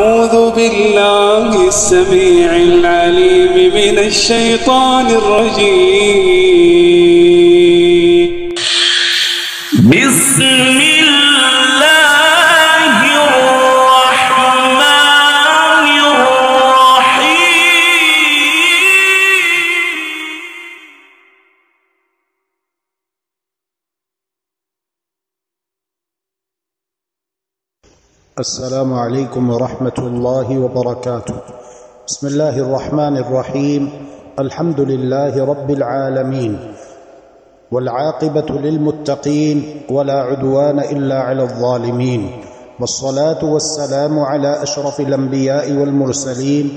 أعوذ بالله السميع العليم من الشيطان الرجيم. بسم الله الرحمن الرحيم. السلام عليكم ورحمة الله وبركاته. بسم الله الرحمن الرحيم. الحمد لله رب العالمين، والعاقبة للمتقين، ولا عدوان إلا على الظالمين، والصلاة والسلام على أشرف الأنبياء والمرسلين،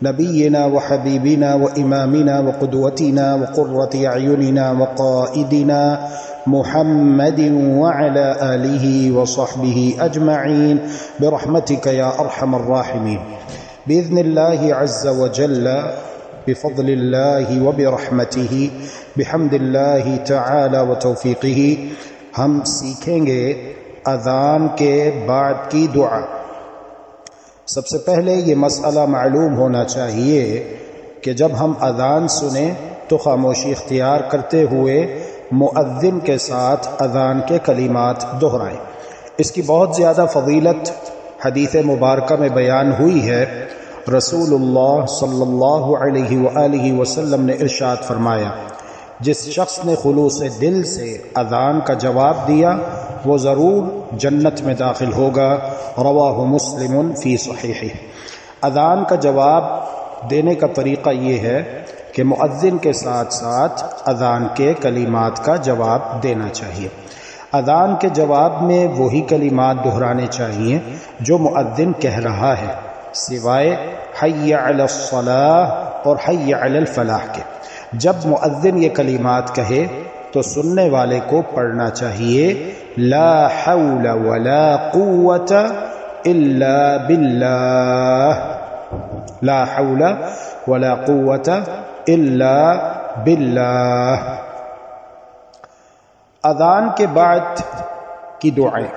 نبينا وحبيبنا وإمامنا وقدوتنا وقرة أعيننا وقائدنا محمد وعلى آله وصحبه أجمعين برحمتك يا أرحم الراحمين. بإذن الله عز وجل، بفضل الله وبرحمته، بحمد الله تعالى وتوفيقه، ہم سیکھیں گے اذان کے بعد کی دعا۔ سب سے پہلے یہ مسئلہ معلوم ہونا چاہیے کہ جب ہم اذان سنیں تو خاموشی اختیار کرتے ہوئے مؤذن کے ساتھ اذان کے کلمات دہرائیں۔ اس کی بہت زیادہ فضیلت حدیث مبارکہ میں بیان ہوئی ہے۔ رسول اللہ صلی اللہ علیہ وآلہ وسلم نے ارشاد فرمایا، جس شخص نے خلوص دل سے اذان کا جواب دیا وہ ضرور جنت میں داخل ہوگا۔ رواہ مسلم فی صحیحہ۔ اذان کا جواب دینے کا طریقہ یہ ہے کہ مؤذن کے ساتھ ساتھ اذان کے کلمات کا جواب دینا چاہیے۔ اذان کے جواب میں وہی کلمات دہرانے چاہیے جو مؤذن کہہ رہا ہے، سوائے حی علی الصلاح اور حی علی الفلاح کے۔ جب مؤذن یہ کلمات کہے تو سننے والے کو پڑھنا چاہیے لا حول ولا قوت الا باللہ، لا حول ولا قوت الا باللہ۔ اذان کے بعد کی دعائیں،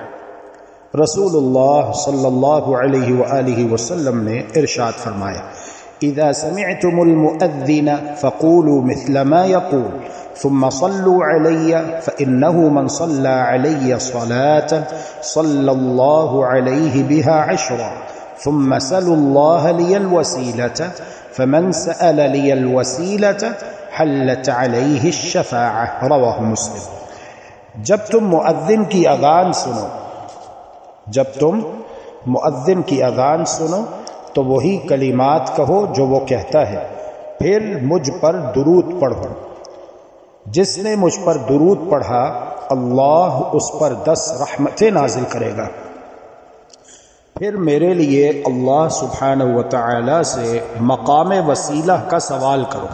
رسول اللہ صلی اللہ علیہ وآلہ وسلم نے ارشاد فرمایا، اذا سمعتم المؤذن فقولوا مثل ما يقول ثم صلوا علي فإنه من صلى علي صلاة صلى الله عليه بها عشرا ثم سلوا الله لي الوسيلة فمن سأل لي الوسيلة حلت عليه الشفاعة۔ رواہ مسلم۔ جب تم مؤذن کی اذان سنو، جب تم مؤذن کی اذان سنو تو وہی کلمات کہو جو وہ کہتا ہے، پھر مجھ پر درود پڑھو۔ جس نے مجھ پر درود پڑھا اللہ اس پر 10 رحمتیں نازل کرے گا۔ پھر میرے لیے اللہ سبحانہ و تعالی سے مقام وسیلہ کا سوال کرو،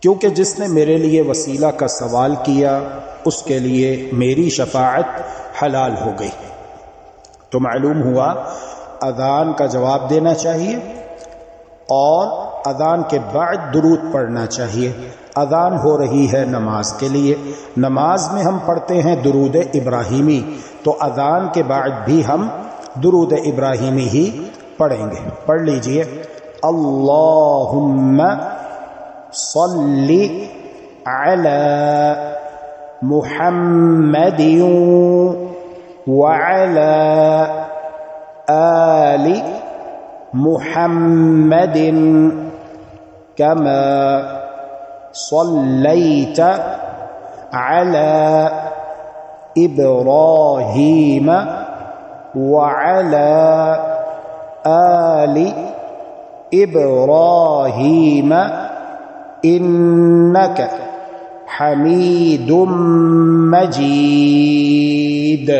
کیونکہ جس نے میرے لیے وسیلہ کا سوال کیا اس کے لیے میری شفاعت حلال ہو گئی۔ تو معلوم ہوا اذان کا جواب دینا چاہیے اور اذان کے بعد درود پڑھنا چاہیے۔ اذان ہو رہی ہے نماز کے لیے، نماز میں ہم پڑھتے ہیں درود ابراہیمی، تو اذان کے بعد بھی ہم درود ابراہیمی ہی پڑھیں گے۔ پڑھ لیجئے، اللہم صلی علی محمد وعلی آل محمد كما صليت على إبراهيم وعلى آل إبراهيم إنك حميد مجيد۔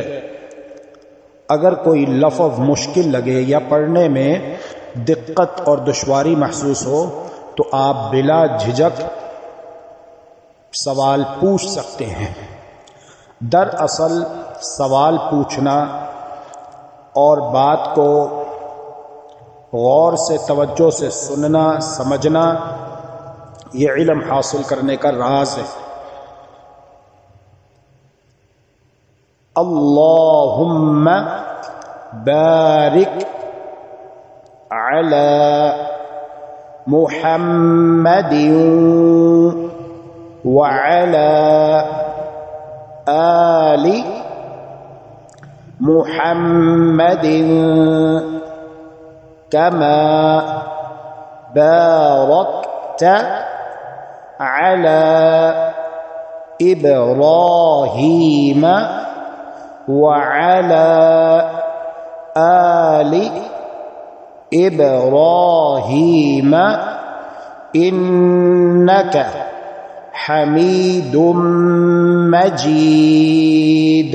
اگر کوئی لفظ مشکل لگے یا پڑھنے میں دقت اور دشواری محسوس ہو تو آپ بلا جھجک سوال پوچھ سکتے ہیں۔ دراصل سوال پوچھنا اور بات کو غور سے توجہ سے سننا سمجھنا یہ علم حاصل کرنے کا راز ہے۔ اللہم بارک وعلى محمد وعلى آل محمد كما باركت على إبراهيم وعلى آل إبراهيم إنك حميد مجيد.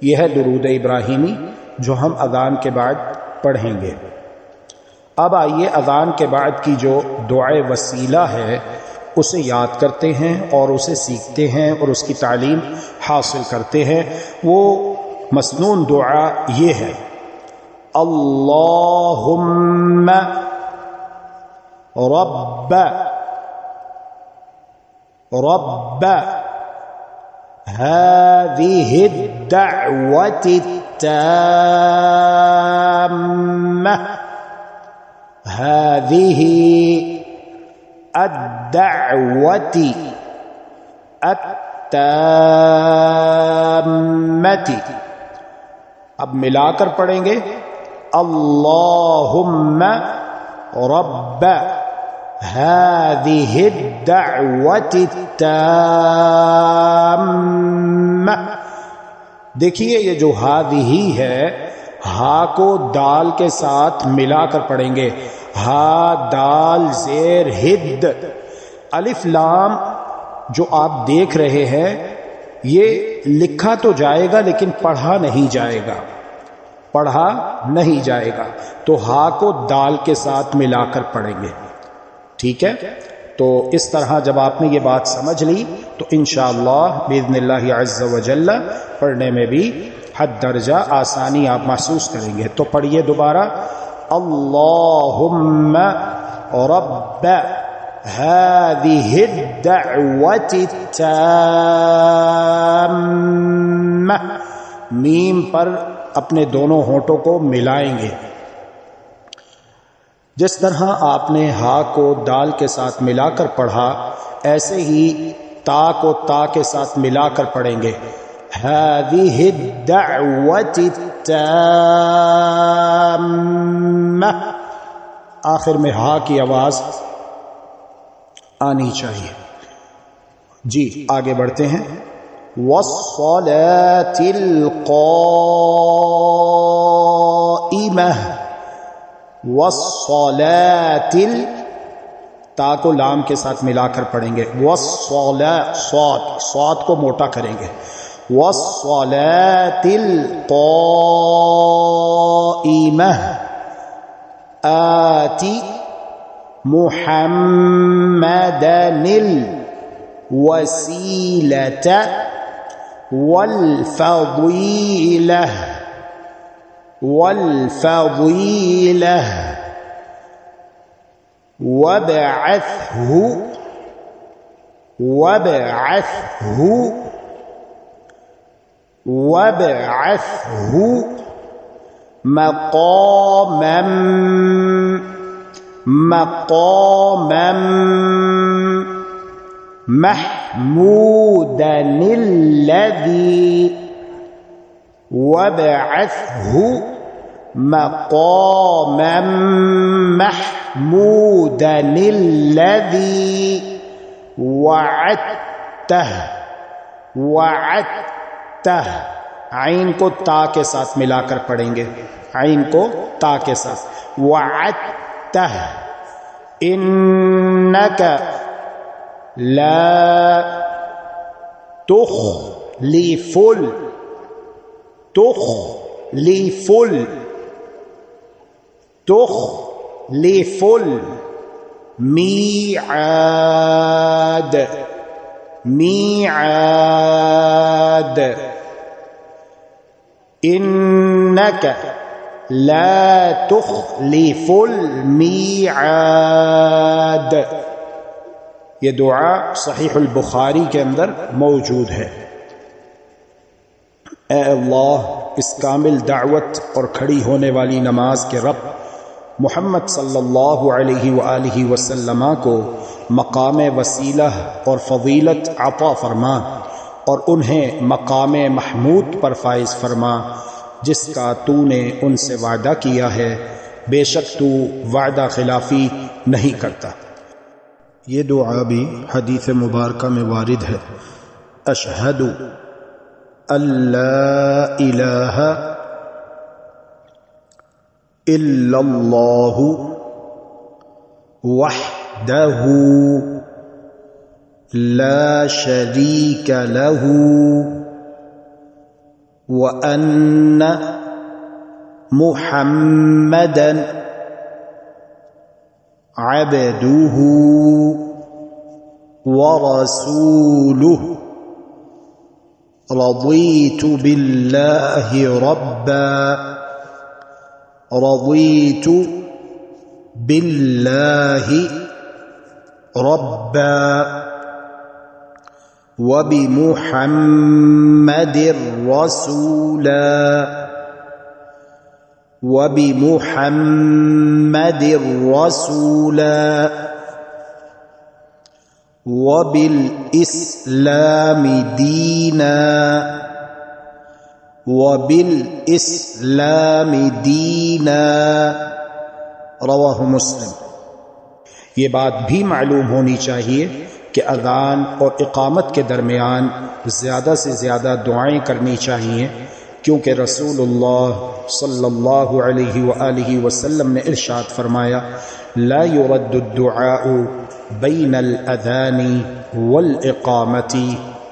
یہ ہے درود ابراہیمی جو ہم اذان کے بعد پڑھیں گے. اب آئیے اذان کے بعد کی جو دعائے وسیلہ ہے اسے یاد کرتے ہیں اور اسے سیکھتے ہیں اور اس کی تعلیم حاصل کرتے ہیں. وہ مسنون دعا یہ ہے: اللہم رب هذه الدعوة التامة هذه الدعوة التامة. اب ملا کر پڑھیں گے: اللہم رب هذه الدعوة التامة. دیکھیے یہ جو هذه ہے، ہا کو دال کے ساتھ ملا کر پڑھیں گے. ہا دال زیر ہد. الف لام جو آپ دیکھ رہے ہیں یہ لکھا تو جائے گا لیکن پڑھا نہیں جائے گا، پڑھا نہیں جائے گا. تو ہا کو دال کے ساتھ ملا کر پڑھیں گے. ٹھیک ہے؟ تو اس طرح جب آپ نے یہ بات سمجھ لی تو انشاءاللہ باذن اللہ عز و جل پڑھنے میں بھی حد درجہ آسانی آپ محسوس کریں گے. تو پڑھیے دوبارہ: اللہم رب هذه الدعوة التامة. میم پر اپنے دونوں ہونٹوں کو ملائیں گے. جس طرح آپ نے ہا کو دال کے ساتھ ملا کر پڑھا ایسے ہی تا کو تا کے ساتھ ملا کر پڑھیں گے. هذه الدعوة التامة. آخر میں ہا کی آواز آنی چاہیے. جی آگے بڑھتے ہیں. والصلاة القائمة. والصلاة تا کو لام کے ساتھ ملا کر پڑھیں گے. والصلاة صاد کو موٹا کریں گے. والصلاة القائمة آتی محمدن الوسیلة والفضیلة وابعثه مقاما محمودا الذي وابعثه مقاما محمودا الذي وعدته. عین کو تا کے ساتھ ملا کر پڑھیں گے. عین کو تا کے ساتھ. وعدته انك لا تخلف الميعاد. انك لا تخلف الميعاد. یہ دعا صحیح البخاری کے اندر موجود ہے. اے اللہ اس کامل دعوت اور کھڑی ہونے والی نماز کے رب، محمد صلی اللہ علیہ وآلہ وسلم کو مقام وسیلہ اور فضیلت عطا فرما اور انہیں مقام محمود پر فائز فرما جس کا تو نے ان سے وعدہ کیا ہے، بے شک تو وعدہ خلافی نہیں کرتا۔ یہ دعا بھی حدیث مبارکہ میں وارد ہے، اشہد اللہ الہ الا اللہ وحدہ لا شریک لہ وأن محمدا عبده ورسوله رضيت بالله ربا رضيت بالله ربا وبمحمد رسولا وبمحمد رسولا وبالإسلام دينا وبالإسلام دينا رواہ مسلم۔ یہ بات بھی معلوم ہونی چاہیے کہ اذان اور اقامت کے درمیان زیادہ سے زیادہ دعائیں کرنی چاہیے، کیونکہ رسول اللہ صلی اللہ علیہ وآلہ وسلم نے ارشاد فرمایا لا يرد الدعاء بین الاذان والاقامت،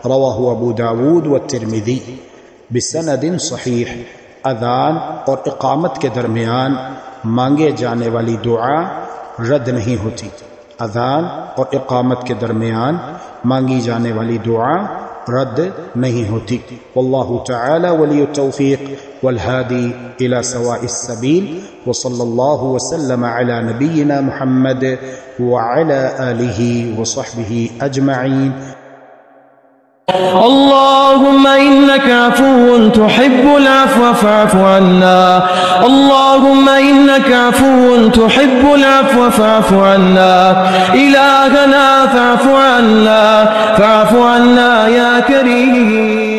رواہ ابو داود والترمذی بسند صحیح۔ اذان اور اقامت کے درمیان مانگے جانے والی دعا رد نہیں ہوتی، اذان اور اقامت کے درمیان مانگی جانے والی دعا رد نہیں ہوتی۔ واللہ تعالی ولی التوفیق والہادی الى سواء السبیل، وصلی اللہ وسلم علی نبینا محمد وعلی آلہ وصحبہ اجمعین۔ اللهم إنك عفو تحب العفو فاعف عنا، اللهم إنك عفو تحب العفو فاعف عنا، إلهنا فاعف عنا يا كريم۔